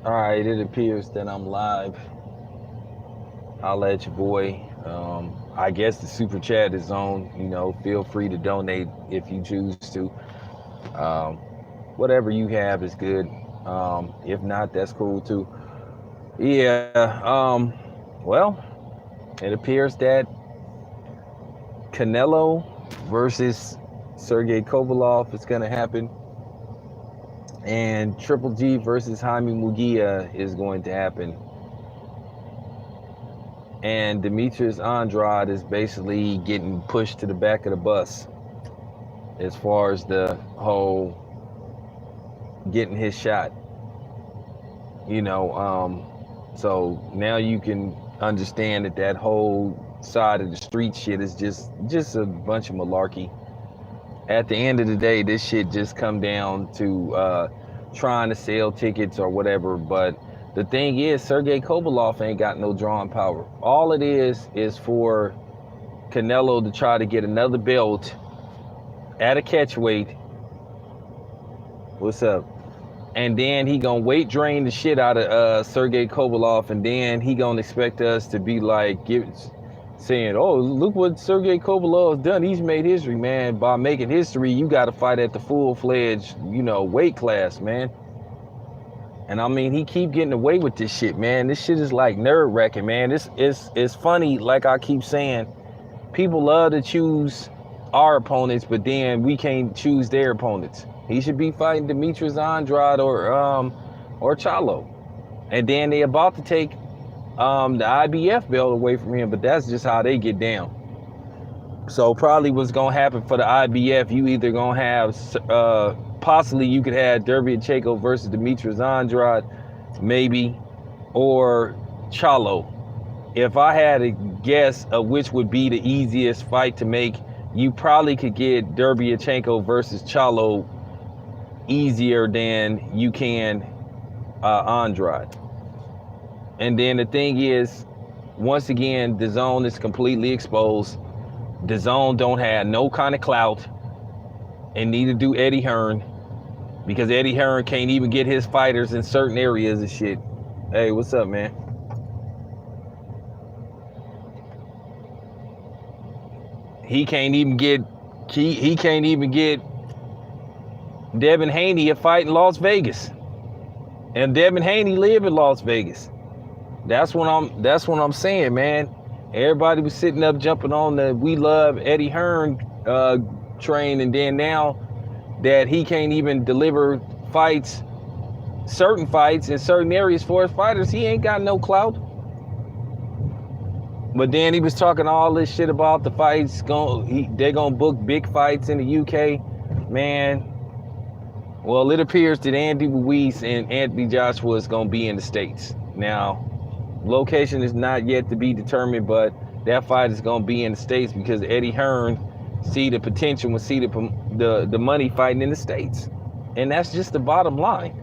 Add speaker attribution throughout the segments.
Speaker 1: All right, it appears that I'm live. I'll at your boy. I guess the super chat is on. Feel free to donate if you choose to. Um, Whatever you have is good. If not, that's cool too. Yeah. Well, it appears that Canelo versus Sergey Kovalev is going to happen, and Triple G versus Jaime Mugia is going to happen. And Demetrius Andrade is basically getting pushed to the back of the bus as far as the whole getting his shot. So now you can understand that whole side of the street shit is just a bunch of malarkey. At the end of the day, this shit just come down to trying to sell tickets or whatever. But the thing is, Sergey Kovalev ain't got no drawing power. All it is for Canelo to try to get another belt at a catch weight. What's up? And then he gonna weight drain the shit out of Sergey Kovalev, and then he gonna expect us to be like saying, "Oh, look what Sergey Kovalev has done. He's made history, man. By making history, you got to fight at the full-fledged, weight class, man." And I mean, he keep getting away with this shit, man. This shit is like nerd wrecking, man. It's funny, like I keep saying. People love to choose our opponents, but then we can't choose their opponents. He should be fighting Demetrius Andrade or Chalo. And then they about to take the IBF belt away from him, but that's just how they get down. So probably what's gonna happen for the IBF, you either gonna have possibly you could have Derbiacheko versus Demetrius Andrade, maybe, or Chalo. If I had a guess of which would be the easiest fight to make, you probably could get Derbiachenko versus Chalo easier than you can Andrade. And then the thing is, once again, the zone is completely exposed. The zone don't have no kind of clout, and neither do Eddie Hearn, because Eddie Hearn can't even get his fighters in certain areas and shit. Hey, what's up, man? He can't even get Devin Haney a fight in Las Vegas, and Devin Haney live in Las Vegas. That's what I'm saying, man. Everybody was sitting up jumping on the "we love Eddie Hearn" train, and then now that he can't even deliver certain fights in certain areas for his fighters, he ain't got no clout. But then he was talking all this shit about the fights. They're gonna book big fights in the UK, man. Well, it appears that Andy Ruiz and Anthony Joshua is gonna be in the States. Now, location is not yet to be determined, but that fight is gonna be in the States because Eddie Hearn see the potential and see the money fighting in the States, and that's just the bottom line.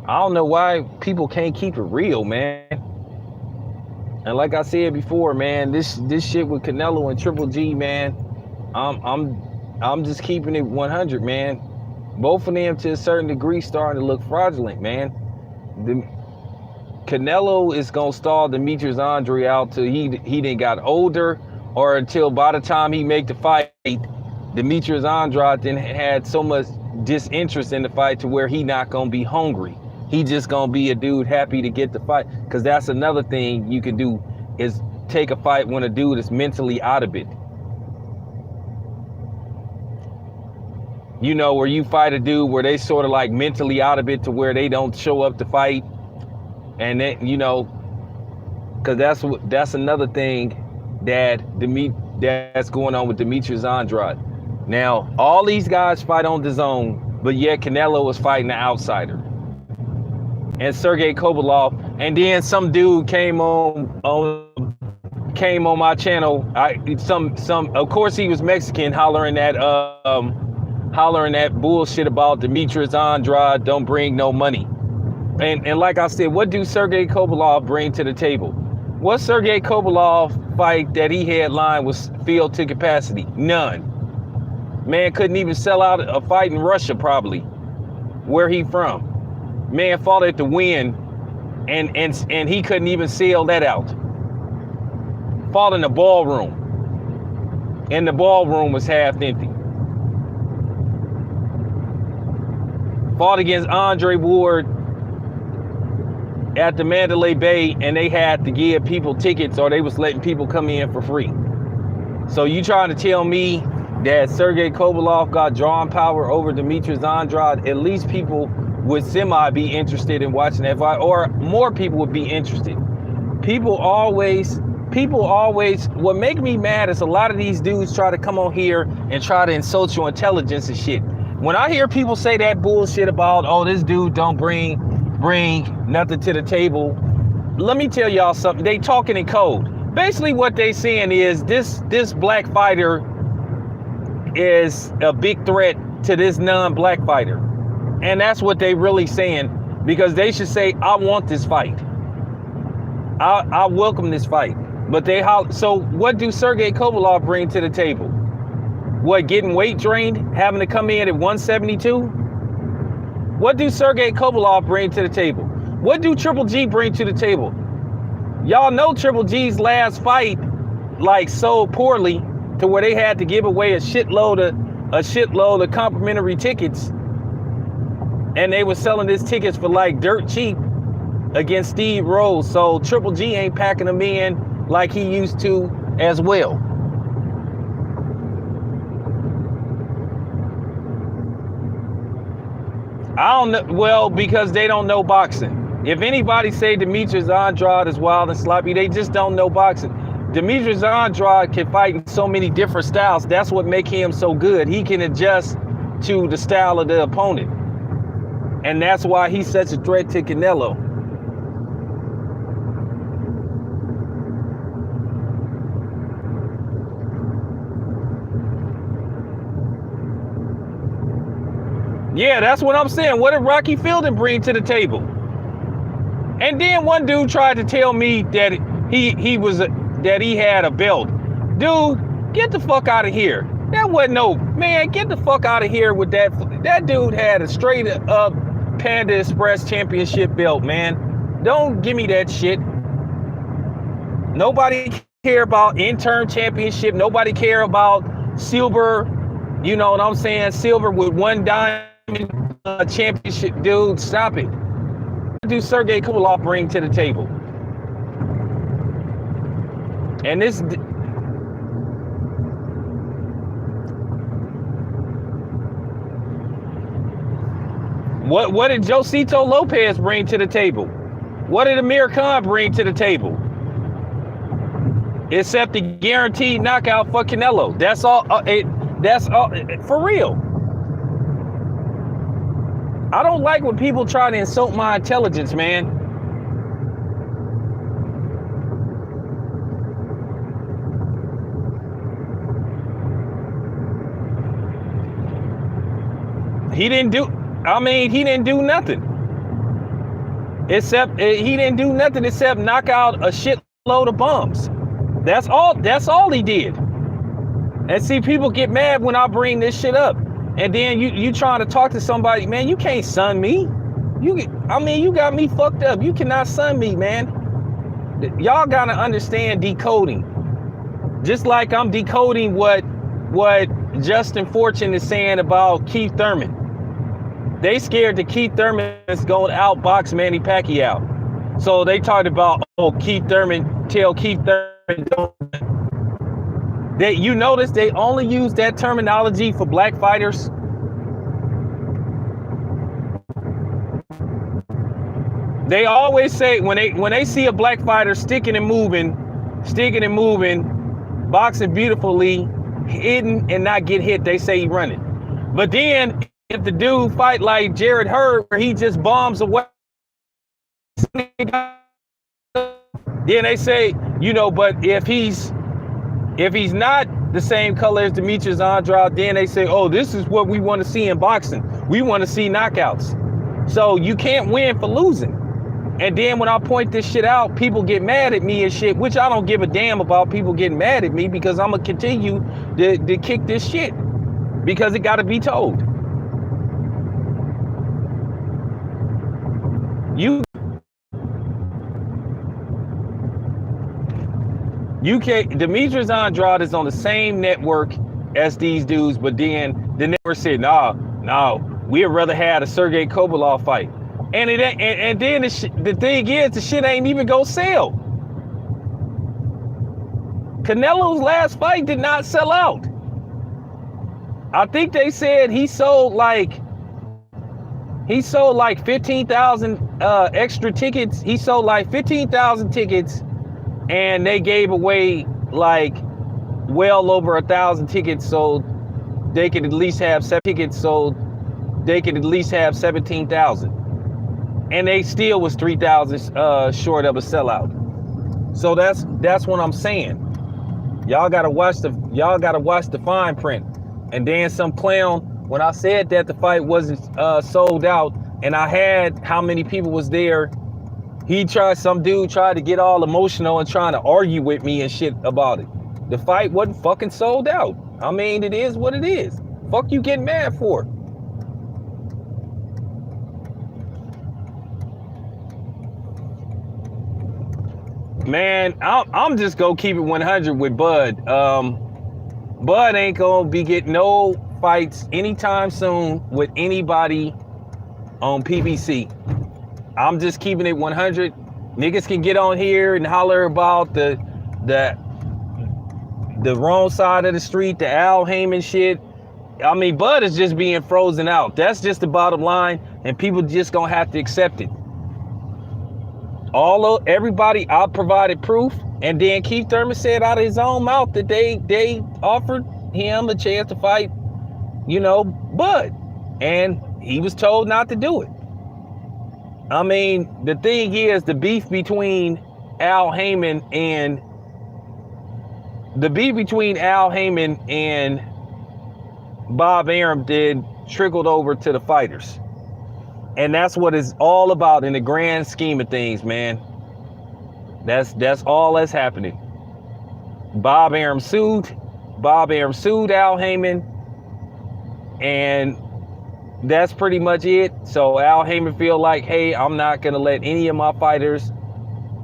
Speaker 1: I don't know why people can't keep it real, man. And like I said before, man, this shit with Canelo and Triple G, man, I'm just keeping it 100, man. Both of them, to a certain degree, starting to look fraudulent, man. Canelo is gonna stall Demetrius Andrade out till he didn't got older, or until by the time he make the fight, Demetrius Andrade then had so much disinterest in the fight to where he not gonna be hungry. He just gonna be a dude happy to get the fight, because that's another thing you can do, is take a fight when a dude is mentally out of it. Where you fight a dude where they sort of like mentally out of it to where they don't show up to fight. And then, because that's another thing that's going on with Demetrius Andrade. Now, all these guys fight on the zone, but yet Canelo was fighting the outsider. And Sergey Kovalev, and then some dude came on my channel. Of course he was Mexican, hollering that bullshit about Demetrius Andrade don't bring no money. And like I said, what do Sergey Kovalev bring to the table? What Sergey Kovalev fight that he headlined was filled to capacity? None. Man couldn't even sell out a fight in Russia, probably, where he from. man fought at the Win, and he couldn't even sell that out. Fought in the ballroom, and the ballroom was half empty. Fought against Andre Ward at the Mandalay Bay, and they had to give people tickets, or they was letting people come in for free. So you trying to tell me that Sergey Kovalev got drawing power over Demetrius Andrade? At least people would semi be interested in watching that fight, or more people would be interested. People always, what make me mad is a lot of these dudes try to come on here and try to insult your intelligence and shit. When I hear people say that bullshit about, oh, this dude don't bring nothing to the table, let me tell y'all something. They talking in code. Basically what they saying is this black fighter is a big threat to this non-black fighter. And that's what they really saying, because they should say, I want this fight. I welcome this fight. But so what do Sergey Kovalev bring to the table? What, getting weight drained, having to come in at 172? What do Sergey Kovalev bring to the table? What do Triple G bring to the table? Y'all know Triple G's last fight like sold poorly to where they had to give away a shitload of complimentary tickets, and they were selling these tickets for like dirt cheap against Steve Rose. So Triple G ain't packing them in like he used to as well. I don't know, well, because they don't know boxing. If anybody say Demetrius Andrade is wild and sloppy, they just don't know boxing. Demetrius Andrade can fight in so many different styles. That's what makes him so good. He can adjust to the style of the opponent. And that's why he's such a threat to Canelo. Yeah, that's what I'm saying. What did Rocky Fielding bring to the table? And then one dude tried to tell me that that he had a belt. Dude, get the fuck out of here. That wasn't no, man, get the fuck out of here with that. That dude had a straight up Panda Express championship belt, man. Don't give me that shit. Nobody care about interim championship. Nobody care about silver. You know what I'm saying? Silver with one diamond championship. Dude, stop it. What do Sergey Kovalev bring to the table? And this, what did Josito Lopez bring to the table? What did Amir Khan bring to the table? Except the guaranteed knockout for Canelo. That's all. That's all for real. I don't like when people try to insult my intelligence, man. He didn't do nothing. He didn't do nothing except knock out a shitload of bums. That's all he did. And see, people get mad when I bring this shit up. And then you trying to talk to somebody, man, you can't sun me. You got me fucked up. You cannot sun me, man. Y'all gotta understand decoding. Just like I'm decoding what Justin Fortune is saying about Keith Thurman. They scared that Keith Thurman is going to outbox Manny Pacquiao. So they talked about, Keith Thurman, tell Keith Thurman don't. You notice they only use that terminology for black fighters. They always say when they see a black fighter sticking and moving, boxing beautifully, hitting and not get hit, they say he running. But then if the dude fight like Jared Hurd, where he just bombs away, then they say, but if he's not the same color as Demetrius Andrade, then they say, this is what we want to see in boxing. We want to see knockouts. So you can't win for losing. And then when I point this shit out, people get mad at me and shit, which I don't give a damn about people getting mad at me, because I'm going to continue to kick this shit because it got to be told. You can't. Demetrius Andrade is on the same network as these dudes, but then the network said, no, we'd rather have a Sergey Kovalev fight. And it ain't, and then the thing is, the shit ain't even gonna sell. Canelo's last fight did not sell out. I think they said he sold like 15,000 extra tickets. He sold like 15,000 tickets, and they gave away like well over 1,000 tickets, so they could at least have 7 tickets, so they could at least have 17,000, and they still was 3,000 short of a sellout. So that's what I'm saying. Y'all gotta watch the fine print. And then some clown, when I said that the fight wasn't sold out, and I had how many people was there, some dude tried to get all emotional and trying to argue with me and shit about it. The fight wasn't fucking sold out. I mean, it is what it is. Fuck you getting mad for? Man, I'm just gonna keep it 100 with Bud. Bud ain't gonna be getting no fights anytime soon with anybody on PBC. I'm just keeping it 100. Niggas can get on here and holler about the wrong side of the street, the Al Heyman shit. I mean, Bud is just being frozen out. That's just the bottom line, and people just gonna have to accept it. Everybody, I provided proof, and then Keith Thurman said out of his own mouth that they offered him a chance to fight, Bud, and he was told not to do it. I mean, the thing is, the beef between Al Heyman and Bob Arum trickled over to the fighters. And that's what it's all about in the grand scheme of things, man. That's all that's happening. Bob Arum sued Al Heyman, and that's pretty much it. So Al Heyman feel like, hey, I'm not gonna let any of my fighters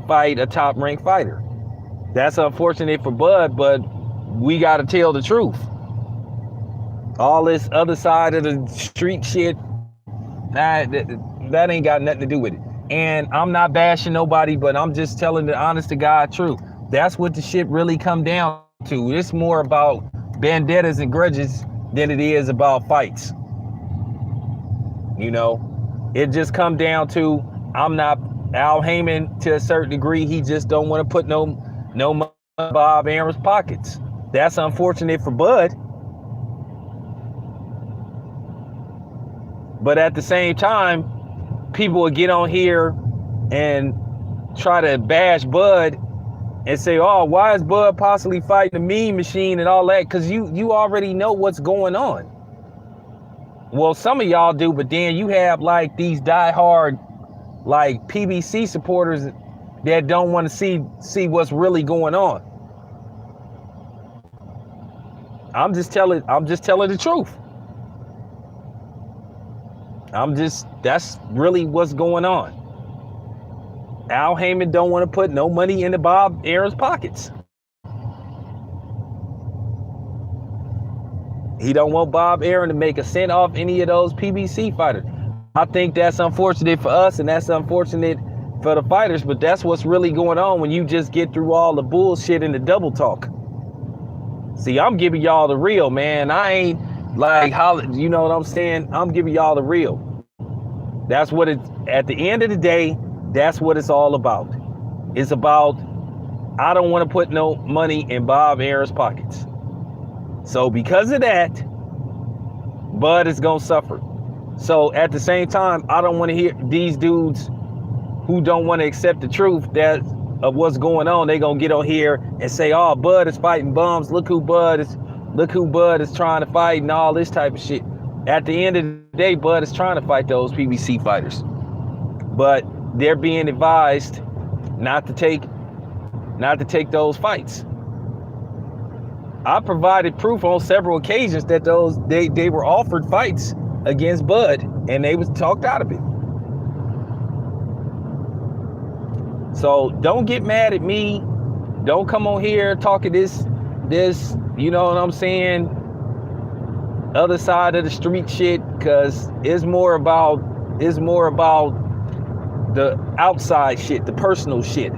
Speaker 1: fight a top-ranked fighter. That's unfortunate for Bud, but we gotta tell the truth. All this other side of the street shit, that ain't got nothing to do with it. And I'm not bashing nobody, but I'm just telling the honest to God truth. That's what the shit really come down to. It's more about vendettas and grudges than it is about fights. It just come down to, I'm not Al Heyman to a certain degree. He just don't want to put no money in Bob Arum's pockets. That's unfortunate for Bud. But at the same time, people will get on here and try to bash Bud and say, oh, why is Bud possibly fighting the Mean Machine and all that? Because you already know what's going on. Well, some of y'all do, but then you have like these diehard like PBC supporters that don't want to see what's really going on. I'm just telling the truth. That's really what's going on. Al Heyman don't want to put no money into Bob Arum's pockets. He don't want Bob Arum to make a cent off any of those PBC fighters. I think that's unfortunate for us, and that's unfortunate for the fighters, but that's what's really going on when you just get through all the bullshit and the double talk. See, I'm giving y'all the real, man. I ain't like, you know what I'm saying? I'm giving y'all the real. That's what at the end of the day, that's what it's all about. It's about, I don't want to put no money in Bob Arum's pockets. So because of that, Bud is going to suffer. So at the same time, I don't want to hear these dudes who don't want to accept the truth of what's going on. They going to get on here and say, oh, Bud is fighting bums. Look who Bud is trying to fight and all this type of shit. At the end of the day, Bud is trying to fight those PBC fighters. But they're being advised not to take those fights. I provided proof on several occasions that they were offered fights against Bud, and they was talked out of it. So don't get mad at me. Don't come on here talking this, you know what I'm saying, other side of the street shit, because it's more about the outside shit, the personal shit.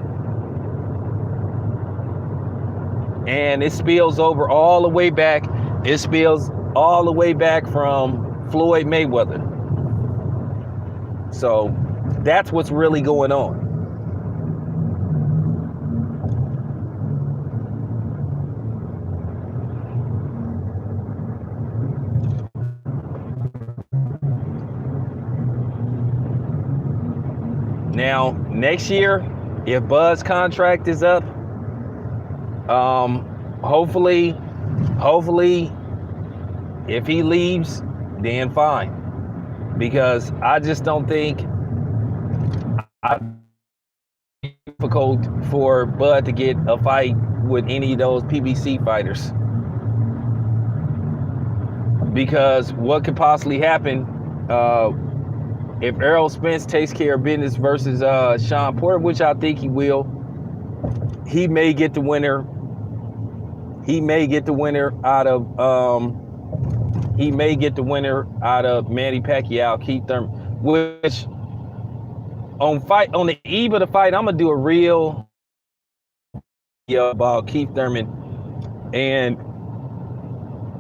Speaker 1: And it spills over all the way back. It spills all the way back from Floyd Mayweather. So that's what's really going on. Now, next year, if Bud's contract is up, hopefully, if he leaves, then fine. Because I just don't think it's difficult for Bud to get a fight with any of those PBC fighters. Because what could possibly happen if Errol Spence takes care of business versus Sean Porter, which I think he will, he may get the winner. He may get the winner out of Manny Pacquiao, Keith Thurman. Which on the eve of the fight, I'm gonna do a real about Keith Thurman, and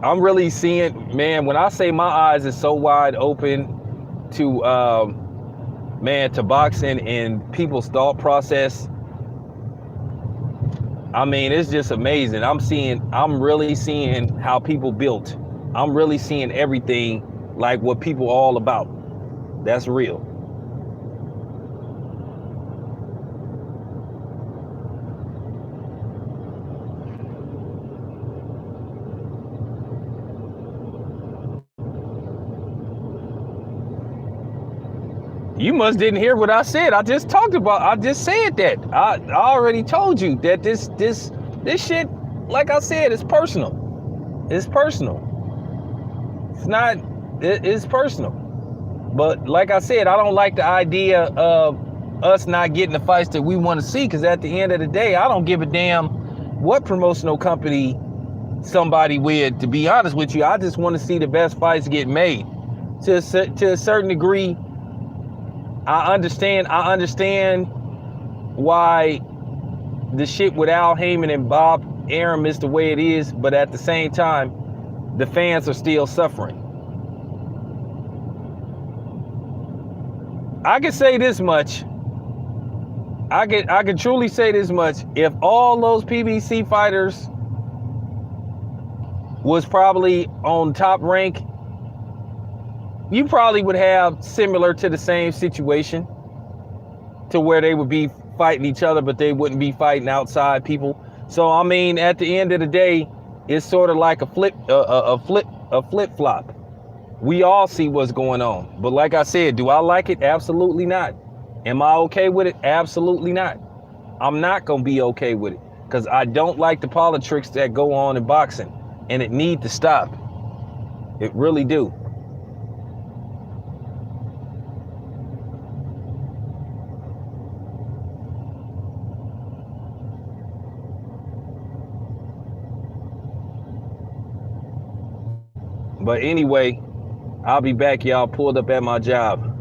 Speaker 1: I'm really seeing, man. When I say my eyes are so wide open to to boxing and people's thought process, I mean, it's just amazing. I'm really seeing how people built. I'm really seeing everything like what people are all about. That's real. You must didn't hear what I said. I just said that. I already told you that this shit, like I said, it's personal. It's personal. It's personal. But like I said, I don't like the idea of us not getting the fights that we want to see, because at the end of the day, I don't give a damn what promotional company somebody with, to be honest with you. I just want to see the best fights get made. To a certain degree, I understand why the shit with Al Heyman and Bob Arum is the way it is, but at the same time, the fans are still suffering. I can say this much. I can truly say this much. If all those PBC fighters was probably on top rank, you probably would have similar to the same situation, to where they would be fighting each other, but they wouldn't be fighting outside people. So I mean, at the end of the day, it's sort of like a flip flop. We all see what's going on. But like I said, do I like it? Absolutely not. Am I okay with it? Absolutely not. I'm not gonna be okay with it, because I don't like the politics that go on in boxing, and it need to stop. It really do. But anyway, I'll be back, y'all. Pulled up at my job.